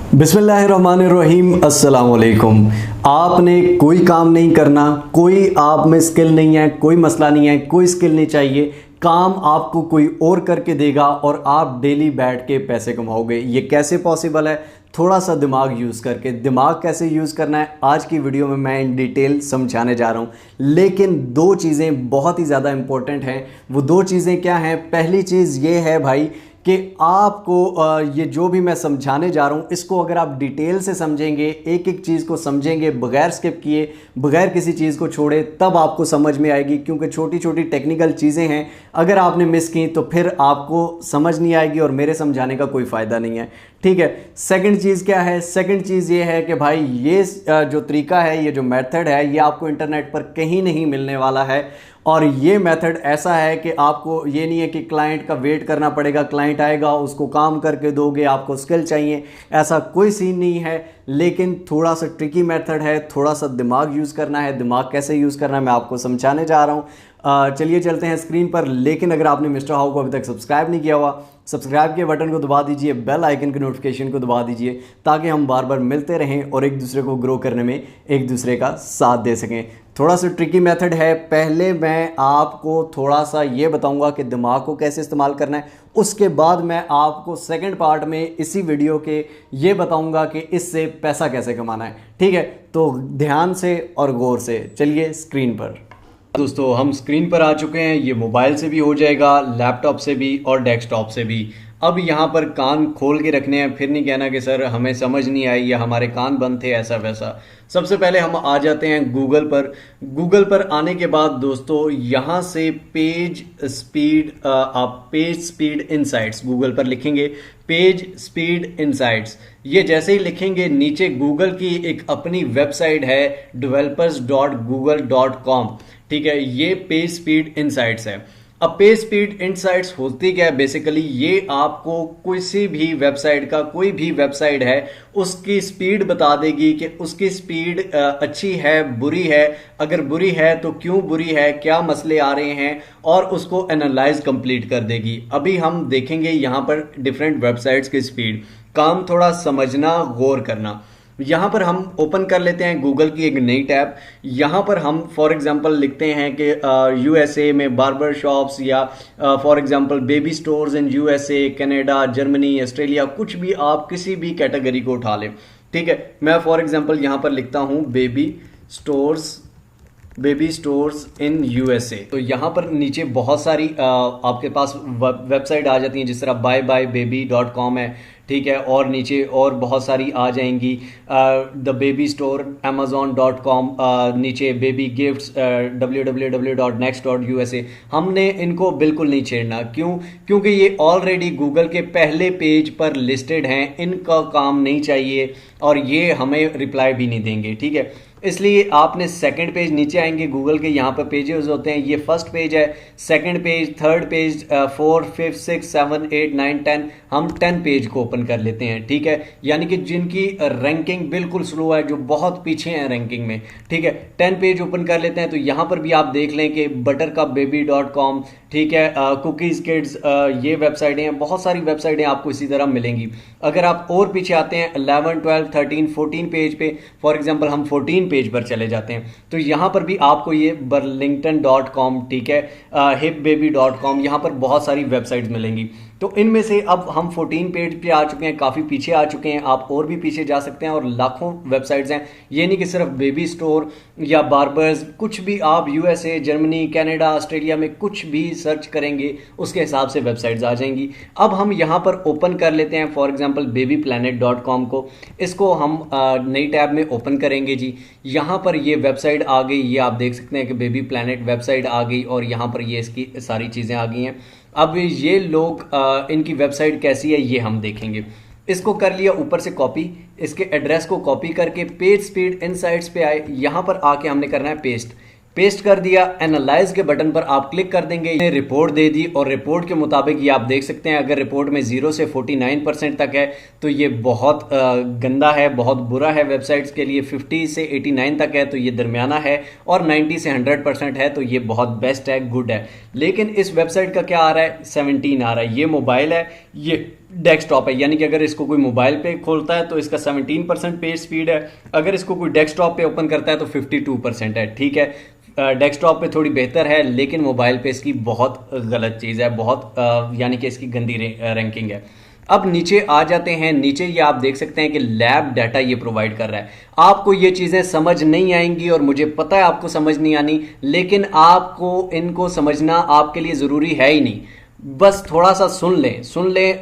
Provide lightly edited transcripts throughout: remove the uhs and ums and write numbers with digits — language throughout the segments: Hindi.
बिस्मिल्लाहिर्रहमानिर्रहीम अस्सलाम वालेकुम। आपने कोई काम नहीं करना, कोई आप में स्किल नहीं है, कोई मसला नहीं है, कोई स्किल नहीं चाहिए। काम आपको कोई और करके देगा और आप डेली बैठ के पैसे कमाओगे। ये कैसे पॉसिबल है? थोड़ा सा दिमाग यूज़ करके। दिमाग कैसे यूज़ करना है आज की वीडियो में मैं इन डिटेल समझाने जा रहा हूँ। लेकिन दो चीज़ें बहुत ही ज़्यादा इंपॉर्टेंट हैं। वो दो चीज़ें क्या हैं? पहली चीज़ ये है भाई कि आपको ये जो भी मैं समझाने जा रहा हूँ इसको अगर आप डिटेल से समझेंगे, एक एक चीज़ को समझेंगे बगैर स्किप किए, बगैर किसी चीज़ को छोड़े, तब आपको समझ में आएगी। क्योंकि छोटी छोटी टेक्निकल चीज़ें हैं, अगर आपने मिस की तो फिर आपको समझ नहीं आएगी और मेरे समझाने का कोई फ़ायदा नहीं है। ठीक है। सेकंड चीज़ क्या है? सेकंड चीज़ ये है कि भाई ये जो तरीका है, ये जो मेथड है, ये आपको इंटरनेट पर कहीं नहीं मिलने वाला है। और ये मेथड ऐसा है कि आपको ये नहीं है कि क्लाइंट का वेट करना पड़ेगा, क्लाइंट आएगा उसको काम करके दोगे, आपको स्किल चाहिए, ऐसा कोई सीन नहीं है। लेकिन थोड़ा सा ट्रिकी मेथड है, थोड़ा सा दिमाग यूज़ करना है। दिमाग कैसे यूज़ करना है मैं आपको समझाने जा रहा हूँ। चलिए चलते हैं स्क्रीन पर। लेकिन अगर आपने मिस्टर हाउ को अभी तक सब्सक्राइब नहीं किया हुआ, सब्सक्राइब के बटन को दबा दीजिए, बेल आइकन के नोटिफिकेशन को दबा दीजिए, ताकि हम बार बार मिलते रहें और एक दूसरे को ग्रो करने में एक दूसरे का साथ दे सकें। थोड़ा सा ट्रिकी मेथड है। पहले मैं आपको थोड़ा सा ये बताऊंगा कि दिमाग को कैसे इस्तेमाल करना है, उसके बाद मैं आपको सेकंड पार्ट में इसी वीडियो के ये बताऊंगा कि इससे पैसा कैसे कमाना है। ठीक है, तो ध्यान से और गौर से चलिए स्क्रीन पर। दोस्तों हम स्क्रीन पर आ चुके हैं। ये मोबाइल से भी हो जाएगा, लैपटॉप से भी और डेस्कटॉप से भी। अब यहाँ पर कान खोल के रखने हैं, फिर नहीं कहना कि सर हमें समझ नहीं आई या हमारे कान बंद थे, ऐसा वैसा। सबसे पहले हम आ जाते हैं गूगल पर। गूगल पर आने के बाद दोस्तों यहाँ से पेज स्पीड इनसाइट्स गूगल पर लिखेंगे। पेज स्पीड इनसाइट्स, ये जैसे ही लिखेंगे नीचे गूगल की एक अपनी वेबसाइट है developers.google.com। ठीक है, ये पेज स्पीड इनसाइट्स है। अब पेज स्पीड इनसाइट्स होती क्या है? बेसिकली ये आपको किसी भी वेबसाइट का, कोई भी वेबसाइट है उसकी स्पीड बता देगी कि उसकी स्पीड अच्छी है, बुरी है, अगर बुरी है तो क्यों बुरी है, क्या मसले आ रहे हैं, और उसको एनालाइज कंप्लीट कर देगी। अभी हम देखेंगे यहाँ पर डिफरेंट वेबसाइट्स की स्पीड। काम थोड़ा समझना, गौर करना। यहाँ पर हम ओपन कर लेते हैं गूगल की एक नई टैब। यहाँ पर हम फॉर एग्जांपल लिखते हैं कि यूएसए में बार्बर शॉप्स, या for example baby stores in USA, Canada, Germany, Australia, कुछ भी आप किसी भी कैटेगरी को उठा लें। ठीक है, मैं फॉर एग्जांपल यहाँ पर लिखता हूँ बेबी स्टोर्स इन यूएसए। तो यहाँ पर नीचे बहुत सारी आपके पास वेबसाइट आ जाती हैं, जिस तरह buybybaby.com है। ठीक है, और नीचे और बहुत सारी आ जाएंगी, द बेबी स्टोर amazon.com, नीचे बेबी गिफ्ट्स www.next.usa। हमने इनको बिल्कुल नहीं छेड़ना। क्यों? क्योंकि ये ऑलरेडी गूगल के पहले पेज पर लिस्टेड हैं, इनका काम नहीं चाहिए और ये हमें रिप्लाई भी नहीं देंगे। ठीक है, इसलिए आपने सेकंड पेज, नीचे आएंगे गूगल के, यहाँ पर पेजेस होते हैं। ये फर्स्ट पेज है, सेकंड पेज, थर्ड पेज, 4, 5, 6, 7, 8, 9, 10। हम 10 पेज को ओपन कर लेते हैं। ठीक है, यानी कि जिनकी रैंकिंग बिल्कुल स्लो है, जो बहुत पीछे हैं रैंकिंग में। ठीक है, 10 पेज ओपन कर लेते हैं। तो यहाँ पर भी आप देख लें कि buttercupbaby.com, ठीक है, कुकीज किड्स, ये वेबसाइटें हैं, बहुत सारी वेबसाइटें आपको इसी तरह मिलेंगी। अगर आप और पीछे आते हैं 11, 12, 13, 14 पेज पे, फॉर एग्जांपल हम 14 पेज पर चले जाते हैं, तो यहाँ पर भी आपको ये burlington.com, ठीक है, hipbaby.com, यहाँ पर बहुत सारी वेबसाइट्स मिलेंगी। तो इनमें से अब हम 14 पेज पे आ चुके हैं, काफ़ी पीछे आ चुके हैं। आप और भी पीछे जा सकते हैं और लाखों वेबसाइट्स हैं। ये नहीं कि सिर्फ बेबी स्टोर या बार्बर्स, कुछ भी आप यूएसए, जर्मनी, कनाडा, ऑस्ट्रेलिया में कुछ भी सर्च करेंगे उसके हिसाब से वेबसाइट्स आ जाएंगी। अब हम यहाँ पर ओपन कर लेते हैं फॉर एग्जांपल babyplanet.com को। इसको हम नई टैब में ओपन करेंगे जी। यहाँ पर ये वेबसाइट आ गई, ये आप देख सकते हैं कि बेबी प्लैनेट वेबसाइट आ गई और यहाँ पर ये इसकी सारी चीज़ें आ गई हैं। अब ये लोग इनकी वेबसाइट कैसी है ये हम देखेंगे। इसको कर लिया ऊपर से कॉपी, इसके एड्रेस को कॉपी करके पेज स्पीड इनसाइट्स पे आए, यहाँ पर आके हमने करना है पेस्ट कर दिया। एनालाइज के बटन पर आप क्लिक कर देंगे, रिपोर्ट दे दी और रिपोर्ट के मुताबिक ये आप देख सकते हैं, अगर रिपोर्ट में 0 से 49% तक है तो ये बहुत गंदा है, बहुत बुरा है वेबसाइट्स के लिए। 50 से 89 तक है तो ये दरमियाना है, और 90 से 100% है तो ये बहुत बेस्ट है, गुड है। लेकिन इस वेबसाइट का क्या आ रहा है? 17 आ रहा है। ये मोबाइल है, ये डेस्कटॉप है, यानी कि अगर इसको कोई मोबाइल पे खोलता है तो इसका 17% पेज स्पीड है, अगर इसको कोई डेस्कटॉप पे ओपन करता है तो 52% है। ठीक है, डेस्कटॉप पे थोड़ी बेहतर है, लेकिन मोबाइल पे इसकी बहुत गलत चीज़ है, बहुत यानी कि इसकी गंदी रैंकिंग है। अब नीचे आ जाते हैं, नीचे ये आप देख सकते हैं कि लैब डाटा ये प्रोवाइड कर रहा है। आपको ये चीज़ें समझ नहीं आएंगी और मुझे पता है आपको समझ नहीं आनी, लेकिन आपको इनको समझना आपके लिए ज़रूरी है ही नहीं। बस थोड़ा सा सुन लें,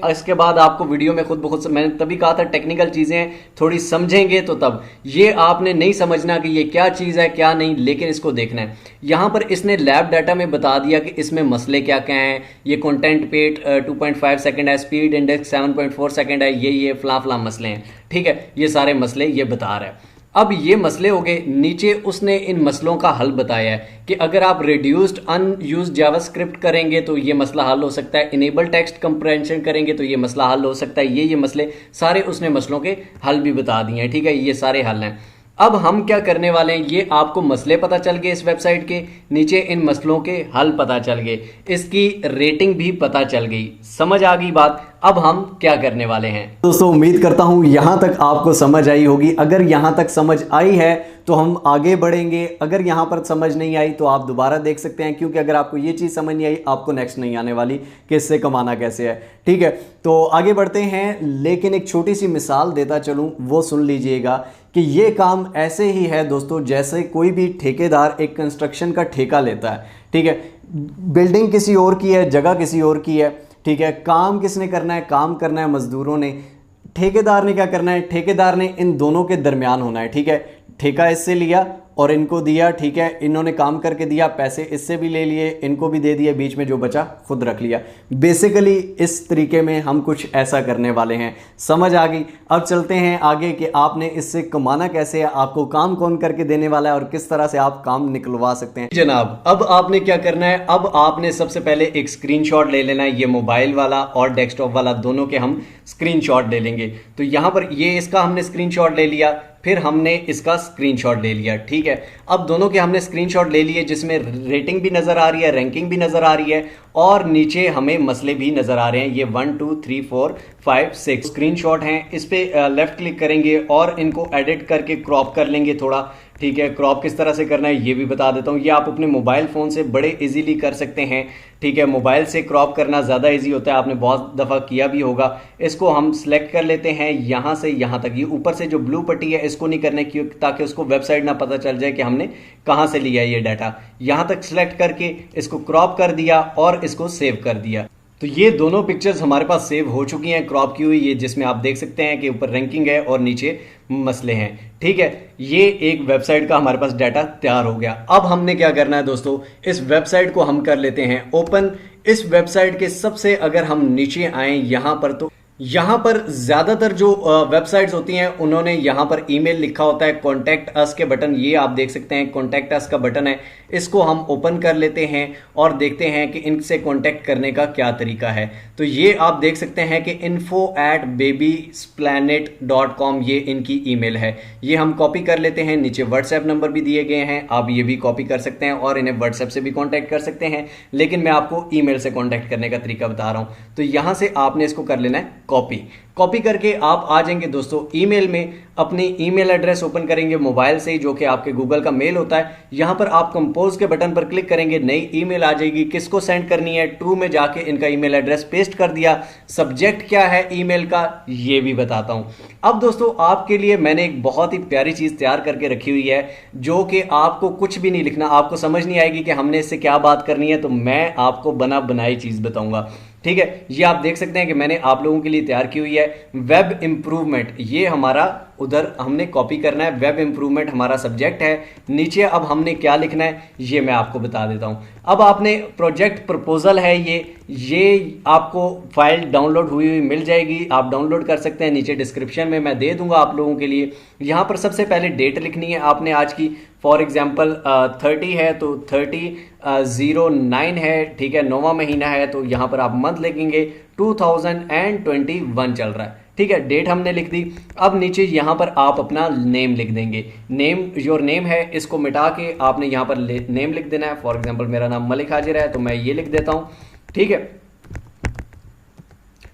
इसके बाद आपको वीडियो में खुद ब खुद, मैंने तभी कहा था टेक्निकल चीज़ें थोड़ी समझेंगे तो तब। ये आपने नहीं समझना कि ये क्या चीज़ है क्या नहीं, लेकिन इसको देखना है। यहाँ पर इसने लैब डाटा में बता दिया कि इसमें मसले क्या क्या हैं। ये कंटेंट पेट 2.5 सेकंड है, स्पीड इंडेक्स 7.4 सेकंड है, ये फलां मसले हैं। ठीक है, ये सारे मसले ये बता रहा है। अब ये मसले हो गए, नीचे उसने इन मसलों का हल बताया है कि अगर आप रिड्यूस्ड अनयूज्ड जावास्क्रिप्ट करेंगे तो ये मसला हल हो सकता है, इनेबल टेक्स्ट कंप्रेंशन करेंगे तो ये मसला हल हो सकता है। ये मसले सारे उसने मसलों के हल भी बता दिए हैं। ठीक है, ये सारे हल हैं। अब हम क्या करने वाले हैं, ये आपको मसले पता चल गए इस वेबसाइट के, नीचे इन मसलों के हल पता चल गए, इसकी रेटिंग भी पता चल गई, समझ आ गई बात। अब हम क्या करने वाले हैं दोस्तों, उम्मीद करता हूं यहां तक आपको समझ आई होगी। अगर यहां तक समझ आई है तो हम आगे बढ़ेंगे, अगर यहां पर समझ नहीं आई तो आप दोबारा देख सकते हैं, क्योंकि अगर आपको ये चीज़ समझ नहीं आई आपको नेक्स्ट नहीं आने वाली कि इससे कमाना कैसे है। ठीक है, तो आगे बढ़ते हैं, लेकिन एक छोटी सी मिसाल देता चलूं, वो सुन लीजिएगा कि ये काम ऐसे ही है दोस्तों जैसे कोई भी ठेकेदार एक कंस्ट्रक्शन का ठेका लेता है। ठीक है, बिल्डिंग किसी और की है, जगह किसी और की है। ठीक है, काम किसने करना है, काम करना है मजदूरों ने। ठेकेदार ने क्या करना है, ठेकेदार ने इन दोनों के दरमियान होना है। ठीक है, ठेका इससे लिया और इनको दिया। ठीक है, इन्होंने काम करके दिया, पैसे इससे भी ले लिए, इनको भी दे दिए, बीच में जो बचा खुद रख लिया। बेसिकली इस तरीके में हम कुछ ऐसा करने वाले हैं। समझ आ गई? अब चलते हैं आगे कि आपने इससे कमाना कैसे है, आपको काम कौन करके देने वाला है और किस तरह से आप काम निकलवा सकते हैं। जनाब, अब आपने क्या करना है, अब आपने सबसे पहले एक स्क्रीनशॉट ले लेना है। ये मोबाइल वाला और डेस्कटॉप वाला दोनों के हम स्क्रीनशॉट ले लेंगे। तो यहां पर ये इसका हमने स्क्रीनशॉट ले लिया, फिर हमने इसका स्क्रीनशॉट ले लिया। ठीक है, अब दोनों के हमने स्क्रीनशॉट ले लिए, जिसमें रेटिंग भी नजर आ रही है, रैंकिंग भी नजर आ रही है और नीचे हमें मसले भी नजर आ रहे हैं। ये 1 2 3 4 5 6 स्क्रीनशॉट हैं। इस पे लेफ्ट क्लिक करेंगे और इनको एडिट करके क्रॉप कर लेंगे थोड़ा। ठीक है, क्रॉप किस तरह से करना है ये भी बता देता हूँ। ये आप अपने मोबाइल फ़ोन से बड़े इजीली कर सकते हैं। ठीक है, मोबाइल से क्रॉप करना ज़्यादा इजी होता है, आपने बहुत दफ़ा किया भी होगा। इसको हम सिलेक्ट कर लेते हैं यहाँ से यहाँ तक। ये ऊपर से जो ब्लू पट्टी है इसको नहीं करने की, ताकि उसको वेबसाइट ना पता चल जाए कि हमने कहाँ से लिया ये डाटा। यहाँ तक सिलेक्ट करके इसको क्रॉप कर दिया और इसको सेव कर दिया। तो ये दोनों पिक्चर्स हमारे पास सेव हो चुकी हैं क्रॉप की हुई, ये जिसमें आप देख सकते हैं कि ऊपर रैंकिंग है और नीचे मसले हैं। ठीक है, ये एक वेबसाइट का हमारे पास डाटा तैयार हो गया। अब हमने क्या करना है दोस्तों, इस वेबसाइट को हम कर लेते हैं ओपन। इस वेबसाइट के सबसे अगर हम नीचे आए यहां पर, तो यहां पर ज्यादातर जो वेबसाइट्स होती हैं उन्होंने यहां पर ईमेल लिखा होता है, कॉन्टैक्ट अस के बटन, ये आप देख सकते हैं कॉन्टैक्ट अस का बटन है। इसको हम ओपन कर लेते हैं और देखते हैं कि इनसे कॉन्टैक्ट करने का क्या तरीका है। तो ये आप देख सकते हैं कि info@babysplanet.com ये इनकी ईमेल है। ये हम कॉपी कर लेते हैं, नीचे व्हाट्सएप नंबर भी दिए गए हैं, आप ये भी कॉपी कर सकते हैं और इन्हें व्हाट्सएप से भी कॉन्टैक्ट कर सकते हैं, लेकिन मैं आपको ईमेल से कॉन्टैक्ट करने का तरीका बता रहा हूं। तो यहां से आपने इसको कर लेना है कॉपी करके आप आ जाएंगे दोस्तों ईमेल में, अपनी ईमेल एड्रेस ओपन करेंगे मोबाइल से ही, जो कि आपके गूगल का मेल होता है। यहां पर आप कंपोज के बटन पर क्लिक करेंगे, नई ईमेल आ जाएगी। किसको सेंड करनी है, टू में जाके इनका ईमेल एड्रेस पेस्ट कर दिया। सब्जेक्ट क्या है ईमेल का ये भी बताता हूं। अब दोस्तों आपके लिए मैंने एक बहुत ही प्यारी चीज तैयार करके रखी हुई है, जो कि आपको कुछ भी नहीं लिखना, आपको समझ नहीं आएगी कि हमने इससे क्या बात करनी है, तो मैं आपको बना बनाई चीज बताऊंगा। ठीक है, ये आप देख सकते हैं कि मैंने आप लोगों के लिए तैयार की हुई है वेब इंप्रूवमेंट। ये हमारा उधर हमने कॉपी करना है, वेब इंप्रूवमेंट हमारा सब्जेक्ट है। नीचे अब हमने क्या लिखना है ये मैं आपको बता देता हूं। अब आपने प्रोजेक्ट प्रपोजल है ये आपको फाइल डाउनलोड हुई हुई मिल जाएगी, आप डाउनलोड कर सकते हैं, नीचे डिस्क्रिप्शन में मैं दे दूंगा आप लोगों के लिए। यहां पर सबसे पहले डेट लिखनी है आपने आज की, फॉर एग्जाम्पल 30 है तो 30/09 है। ठीक है, 9वां महीना है तो यहां पर आप मंथ लिखेंगे, 2021 चल रहा है। ठीक है, डेट हमने लिख दी। अब नीचे यहां पर आप अपना नेम लिख देंगे, नेम योर नेम है, इसको मिटा के आपने यहां पर नेम लिख देना है। फॉर एग्जांपल मेरा नाम मलिक हाजिर है तो मैं ये लिख देता हूं। ठीक है,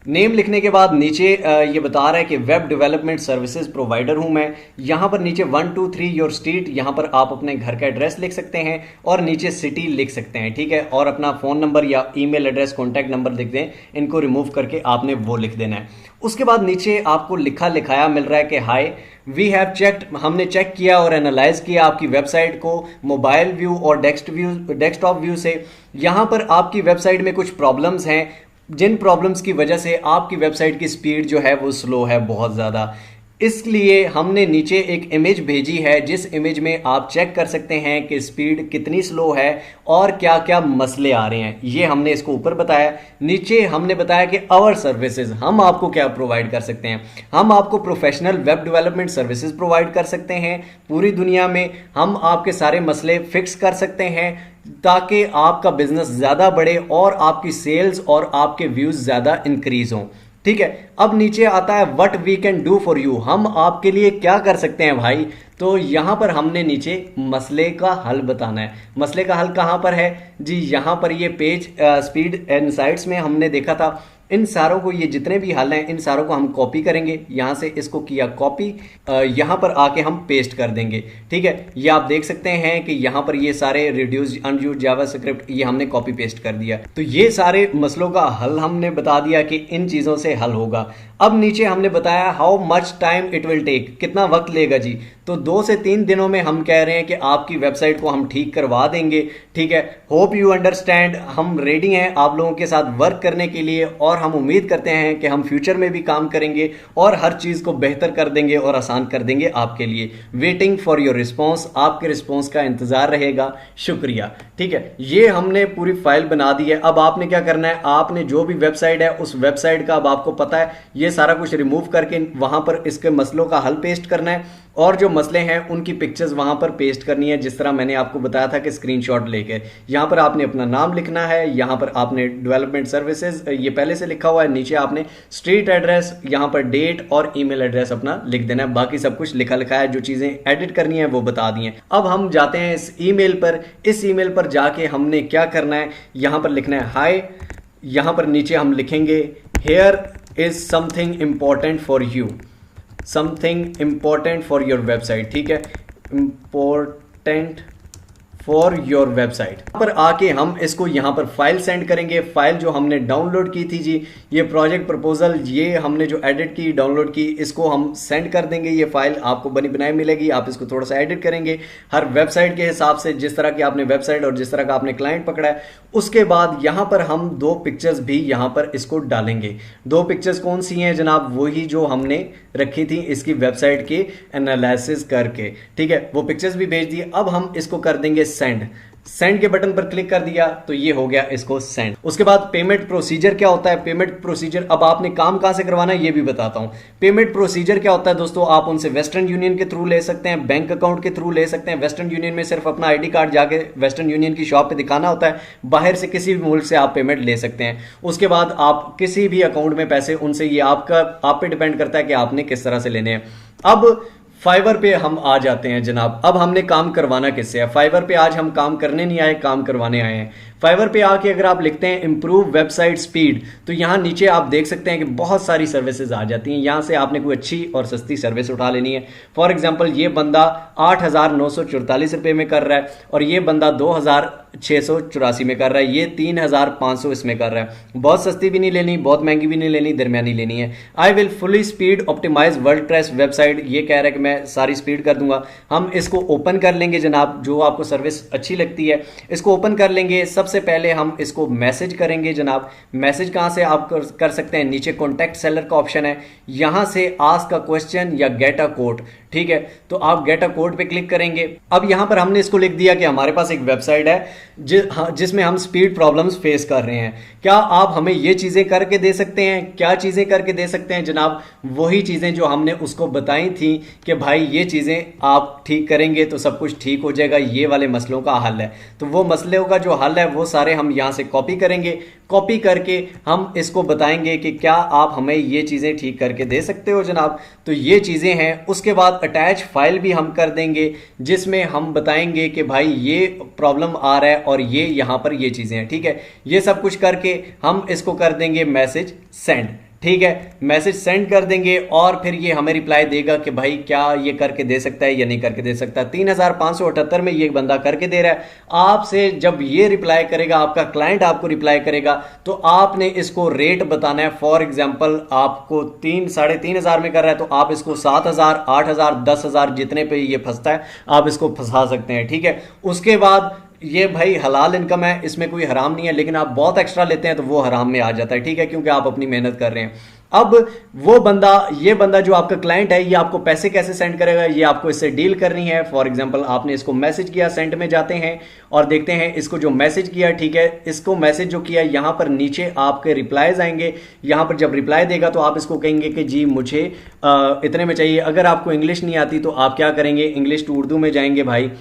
नेम लिखने के बाद नीचे ये बता रहा है कि वेब डेवलपमेंट सर्विसेज प्रोवाइडर हूं मैं। यहां पर नीचे 123 योर स्ट्रीट, यहां पर आप अपने घर का एड्रेस लिख सकते हैं और नीचे सिटी लिख सकते हैं, ठीक है। और अपना फोन नंबर या ईमेल एड्रेस, कॉन्टैक्ट नंबर लिख दें, इनको रिमूव करके आपने वो लिख देना है। उसके बाद नीचे आपको लिखा लिखाया मिल रहा है कि हाय वी हैव चेक्ड, हमने चेक किया और एनालाइज किया आपकी वेबसाइट को मोबाइल व्यू और डेस्कटॉप व्यू से। यहां पर आपकी वेबसाइट में कुछ प्रॉब्लम्स हैं, जिन प्रॉब्लम्स की वजह से आपकी वेबसाइट की स्पीड जो है वो स्लो है बहुत ज़्यादा। इसलिए हमने नीचे एक इमेज भेजी है, जिस इमेज में आप चेक कर सकते हैं कि स्पीड कितनी स्लो है और क्या क्या मसले आ रहे हैं। ये हमने इसको ऊपर बताया। नीचे हमने बताया कि आवर सर्विसेज, हम आपको क्या प्रोवाइड कर सकते हैं। हम आपको professional web development services provide कर सकते हैं पूरी दुनिया में। हम आपके सारे मसले फिक्स कर सकते हैं ताकि आपका बिजनेस ज़्यादा बढ़े और आपकी सेल्स और आपके व्यूज़ ज़्यादा इंक्रीज हों, ठीक है। अब नीचे आता है what we can do for you, हम आपके लिए क्या कर सकते हैं भाई। तो यहां पर हमने नीचे मसले का हल बताना है। मसले का हल कहां पर है जी, यहां पर ये पेज स्पीड इनसाइट्स में हमने देखा था। इन सारों को, ये जितने भी हल हैं, इन सारों को हम कॉपी करेंगे। यहां से इसको किया कॉपी, यहां पर आके हम पेस्ट कर देंगे, ठीक है। ये आप देख सकते हैं कि यहां पर ये सारे रिड्यूस अनयूज्ड जावास्क्रिप्ट ये हमने कॉपी पेस्ट कर दिया। तो ये सारे मसलों का हल हमने बता दिया कि इन चीजों से हल होगा। अब नीचे हमने बताया how much time it will take, कितना वक्त लेगा जी। तो 2 से 3 दिनों में हम कह रहे हैं कि आपकी वेबसाइट को हम ठीक करवा देंगे, ठीक है। होप यू अंडरस्टैंड, हम रेडी हैं आप लोगों के साथ वर्क करने के लिए और हम उम्मीद करते हैं कि हम फ्यूचर में भी काम करेंगे और हर चीज़ को बेहतर कर देंगे और आसान कर देंगे आपके लिए। वेटिंग फॉर योर रिस्पॉन्स, आपके रिस्पॉन्स का इंतजार रहेगा, शुक्रिया, ठीक है। ये हमने पूरी फाइल बना दी है। अब आपने क्या करना है, आपने जो भी वेबसाइट है उस वेबसाइट का अब आपको पता है, ये सारा कुछ रिमूव करके वहां पर इसके मसलों का हल पेस्ट करना है और जो मसले हैं उनकी पिक्चर्स वहां पर पेस्ट करनी है, जिस तरह मैंने आपको बताया था कि स्क्रीनशॉट लेके। यहां पर आपने अपना नाम लिखना है, यहां पर आपने डेवलपमेंट सर्विसेज ये पहले से लिखा हुआ है, नीचे आपने स्ट्रीट एड्रेस, यहां पर डेट और ईमेल एड्रेस अपना लिख देना है। बाकी सब कुछ लिखा लिखा है, जो चीजें एडिट करनी है वो बता दी हैं। अब हम जाते हैं इस ईमेल पर। इस ईमेल पर जाके हमने क्या करना है, यहां पर लिखना है हाय, यहां पर नीचे हम लिखेंगे here is something important for you, something important for your website, ठीक है, इंपॉर्टेंट फॉर योर वेबसाइट। यहाँ पर आके हम इसको यहाँ पर फाइल सेंड करेंगे। फाइल जो हमने डाउनलोड की थी जी, ये प्रोजेक्ट प्रपोजल, ये हमने जो एडिट की, डाउनलोड की, इसको हम सेंड कर देंगे। ये फाइल आपको बनी बनाई मिलेगी, आप इसको थोड़ा सा एडिट करेंगे हर वेबसाइट के हिसाब से, जिस तरह की आपने वेबसाइट और जिस तरह का आपने क्लाइंट पकड़ा है। उसके बाद यहाँ पर हम 2 पिक्चर्स भी यहाँ पर इसको डालेंगे। 2 पिक्चर्स कौन सी हैं जनाब, वही जो हमने रखी थी इसकी वेबसाइट के एनालिसिस करके, ठीक है, वो पिक्चर्स भी भेज दिए। अब हम इसको कर देंगे सेंड। सेंड के बटन पर क्लिक कर दिया तो ये हो गया इसको सेंड। उसके बाद पेमेंट प्रोसीजर क्या होता है, पेमेंट प्रोसीजर अब आपने काम कहां से करवाना है ये भी बताता हूं। पेमेंट प्रोसीजर क्या होता है दोस्तों, आप उनसे वेस्टर्न यूनियन के थ्रू ले सकते हैं, बैंक अकाउंट के थ्रू ले सकते हैं। वेस्टर्न यूनियन में सिर्फ अपना आईडी कार्ड जाके वेस्टर्न यूनियन की शॉप पे दिखाना होता है, बाहर से किसी भी मुल्क से आप पेमेंट ले सकते हैं। उसके बाद आप किसी भी अकाउंट में पैसे उनसे, ये आपका आप पे डिपेंड करता है कि आपने किस तरह से लेने हैं। अब फाइवर पे हम आ जाते हैं जनाब। अब हमने काम करवाना किससे है, फाइवर पे आज हम काम करने नहीं आए, काम करवाने आए हैं। फाइवर पे आके अगर आप लिखते हैं इंप्रूव वेबसाइट स्पीड, तो यहाँ नीचे आप देख सकते हैं कि बहुत सारी सर्विसेज आ जाती हैं। यहाँ से आपने कोई अच्छी और सस्ती सर्विस उठा लेनी है। फॉर एग्जांपल ये बंदा 8,944 रुपये में कर रहा है और ये बंदा 2,684 में कर रहा है, ये 3,500 इसमें कर रहा है। बहुत सस्ती भी नहीं लेनी, बहुत महंगी भी नहीं लेनी, दरमियानी लेनी है। I will fully speed optimise world class website, ये कह रहा है कि मैं सारी स्पीड कर दूंगा। हम इसको ओपन कर लेंगे जनाब, जो आपको सर्विस अच्छी लगती है इसको ओपन कर लेंगे। सबसे पहले हम इसको मैसेज करेंगे जनाब। मैसेज कहां से आप कर सकते हैं, नीचे कॉन्टैक्ट सेलर का ऑप्शन है, यहां से आस्क अ क्वेश्चन या गेट अ कोड, ठीक है। तो आप गेट अ कोड पे क्लिक करेंगे। अब यहां पर हमने इसको लिख दिया कि हमारे पास एक वेबसाइट है जिसमें हम स्पीड प्रॉब्लम्स फेस कर रहे हैं, क्या आप हमें ये चीजें करके दे सकते हैं। क्या चीजें करके दे सकते हैं जनाब, वही चीजें जो हमने उसको बताई थी कि भाई ये चीजें आप ठीक करेंगे तो सब कुछ ठीक हो जाएगा, ये वाले मसलों का हल है। तो वो मसलों का जो हल है वो सारे हम यहां से कॉपी करेंगे। कॉपी करके हम इसको बताएंगे कि क्या आप हमें ये चीजें ठीक करके दे सकते हो जनाब। तो ये चीजें हैं। उसके बाद अटैच फाइल भी हम कर देंगे जिसमें हम बताएंगे कि भाई ये प्रॉब्लम आ रहा है और ये यहां पर ये चीजें हैं, ठीक है। ये सब कुछ करके हम इसको कर देंगे मैसेज सेंड, ठीक है, मैसेज सेंड कर देंगे और फिर ये हमें रिप्लाई देगा कि भाई क्या ये करके दे सकता है या नहीं करके दे सकता। 3578 में ये बंदा करके दे रहा है आपसे। जब ये रिप्लाई करेगा, आपका क्लाइंट आपको रिप्लाई करेगा, तो आपने इसको रेट बताना है। फॉर एग्जांपल आपको 3-3.5 में कर रहा है तो आप इसको 7,000, 8,000, 10,000 जितने पे ये फंसता है आप इसको फंसा सकते हैं। ठीक है, उसके बाद ये भाई हलाल इनकम है, इसमें कोई हराम नहीं है, लेकिन आप बहुत एक्स्ट्रा लेते हैं तो वो हराम में आ जाता है। ठीक है, क्योंकि आप अपनी मेहनत कर रहे हैं। अब वो बंदा, ये बंदा जो आपका क्लाइंट है, ये आपको पैसे कैसे सेंड करेगा, ये आपको इससे डील करनी है। फॉर एग्जांपल आपने इसको मैसेज किया, सेंड में जाते हैं और देखते हैं इसको जो मैसेज किया, ठीक है, इसको मैसेज जो किया, यहां पर नीचे आपके रिप्लाईज आएंगे। यहां पर जब रिप्लाई देगा तो आप इसको कहेंगे कि जी मुझे इतने में चाहिए। अगर आपको इंग्लिश नहीं आती तो आप क्या करेंगे, इंग्लिश टू उर्दू में जाएंगे भाई,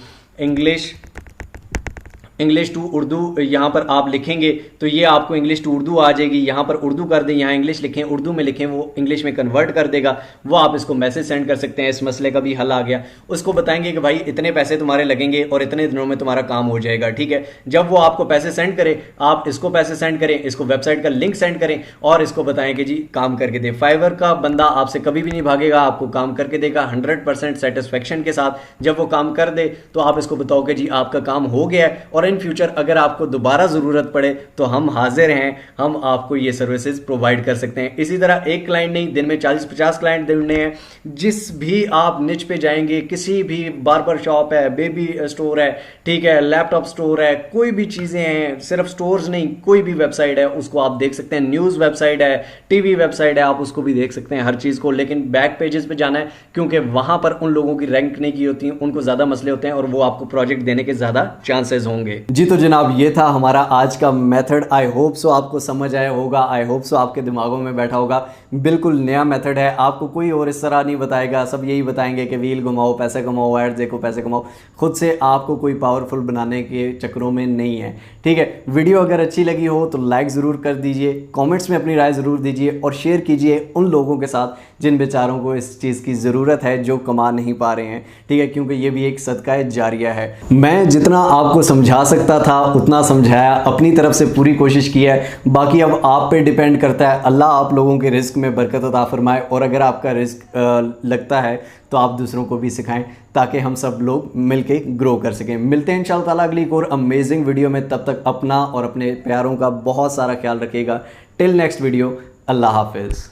इंग्लिश टू उर्दू यहां पर आप लिखेंगे तो ये आपको इंग्लिश टू उर्दू आ जाएगी। यहां पर उर्दू कर दें, यहां इंग्लिश लिखें, उर्दू में लिखें, वो इंग्लिश में कन्वर्ट कर देगा। वो आप इसको मैसेज सेंड कर सकते हैं। इस मसले का भी हल आ गया। उसको बताएंगे कि भाई इतने पैसे तुम्हारे लगेंगे और इतने दिनों में तुम्हारा काम हो जाएगा। ठीक है, जब वो आपको पैसे सेंड करे, आप इसको पैसे सेंड करें, इसको वेबसाइट का लिंक सेंड करें और इसको बताएं कि जी काम करके दे। फाइवर का बंदा आपसे कभी भी नहीं भागेगा, आपको काम करके देगा 100% सेटिस्फेक्शन के साथ। जब वो काम कर दे तो आप इसको बताओ कि जी आपका काम हो गया है और इन फ्यूचर अगर आपको दोबारा जरूरत पड़े तो हम हाजिर हैं, हम आपको ये सर्विसेज प्रोवाइड कर सकते हैं। इसी तरह एक क्लाइंट नहीं, दिन में 40-50 क्लाइंट ढूंढने हैं। जिस भी आप निच पे जाएंगे, किसी भी बार्बर शॉप है, बेबी स्टोर है, ठीक है, लैपटॉप स्टोर है, कोई भी चीजें हैं, सिर्फ स्टोर्स नहीं, कोई भी वेबसाइट है उसको आप देख सकते हैं। न्यूज वेबसाइट है, टीवी वेबसाइट है, आप उसको भी देख सकते हैं, हर चीज को। लेकिन बैक पेजेस पे जाना है क्योंकि वहां पर उन लोगों की रैंक नहीं की होती है, उनको ज्यादा मसले होते हैं और वो आपको प्रोजेक्ट देने के ज्यादा चांसेस होंगे। जी तो जनाब ये था हमारा आज का मेथड। आई होप सो आपको समझ आया होगा, आई होप सो आपके दिमागों में बैठा होगा। बिल्कुल नया मेथड है, आपको कोई और इस तरह नहीं बताएगा। सब यही बताएंगे कि व्हील घुमाओ पैसे कमाओ, ऐड देखो पैसे कमाओ। खुद से आपको कोई पावरफुल बनाने के चक्करों में नहीं है। ठीक है, वीडियो अगर अच्छी लगी हो तो लाइक ज़रूर कर दीजिए, कमेंट्स में अपनी राय ज़रूर दीजिए और शेयर कीजिए उन लोगों के साथ जिन बेचारों को इस चीज़ की ज़रूरत है, जो कमा नहीं पा रहे हैं। ठीक है, क्योंकि ये भी एक सदका जारिया है। मैं जितना आपको समझा सकता था उतना समझाया, अपनी तरफ से पूरी कोशिश की है। बाकी अब आप पे डिपेंड करता है। अल्लाह आप लोगों के रिस्क में बरकत अता फरमाए और अगर आपका रिस्क लगता है तो आप दूसरों को भी सिखाएं ताकि हम सब लोग मिलके ग्रो कर सकें। मिलते हैं इंशाअल्लाह ताला अगली एक और अमेजिंग वीडियो में। तब तक अपना और अपने प्यारों का बहुत सारा ख्याल रखिएगा। टिल नेक्स्ट वीडियो, अल्लाह हाफिज़।